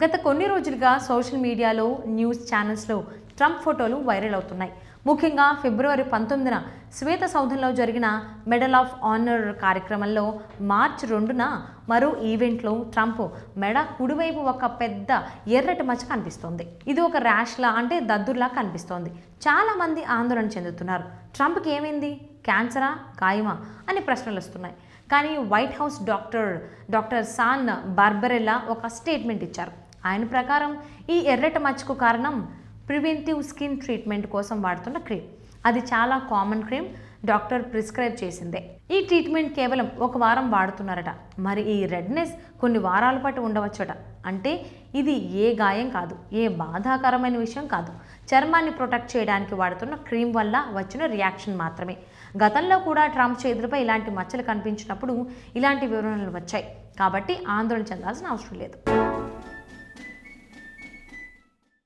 గత కొన్ని రోజులుగా సోషల్ మీడియాలో న్యూస్ ఛానల్స్లో ట్రంప్ ఫోటోలు వైరల్ అవుతున్నాయి. ముఖ్యంగా ఫిబ్రవరి 19న శ్వేత సౌధంలో జరిగిన మెడల్ ఆఫ్ ఆనర్ కార్యక్రమంలో మార్చి 2న మరో ఈవెంట్లో ట్రంప్ మెడ కుడివైపు ఒక పెద్ద ఎర్రటి మచ్చ కనిపిస్తోంది. ఇది ఒక ర్యాష్లా అంటే దద్దుర్లా కనిపిస్తోంది. చాలామంది ఆందోళన చెందుతున్నారు. ట్రంప్కి ఏమైంది? క్యాన్సరా, గాయమా అని ప్రశ్నలు వస్తున్నాయి. కానీ వైట్ హౌస్ డాక్టర్ సాన్ బార్బరెల్లా ఒక స్టేట్మెంట్ ఇచ్చారు. ఆయన ప్రకారం ఈ ఎర్రటి మచ్చకు కారణం ప్రివెంటివ్ స్కిన్ ట్రీట్మెంట్ కోసం వాడుతున్న క్రీమ్. అది చాలా కామన్ క్రీమ్, డాక్టర్ ప్రిస్క్రైబ్ చేసిందే. ఈ ట్రీట్మెంట్ కేవలం 1 వారం వాడుతున్నారట. మరి ఈ రెడ్నెస్ కొన్ని వారాల పాటు ఉండవచ్చట. అంటే ఇది ఏ గాయం కాదు, ఏ బాధాకరమైన విషయం కాదు. చర్మాన్ని ప్రొటెక్ట్ చేయడానికి వాడుతున్న క్రీమ్ వల్ల వచ్చిన రియాక్షన్ మాత్రమే. గతంలో కూడా ట్రంప్ చేతులపై ఇలాంటి మచ్చలు కనిపించినప్పుడు ఇలాంటి వివరణలు వచ్చాయి. కాబట్టి ఆందోళన చెందాల్సిన అవసరం లేదు.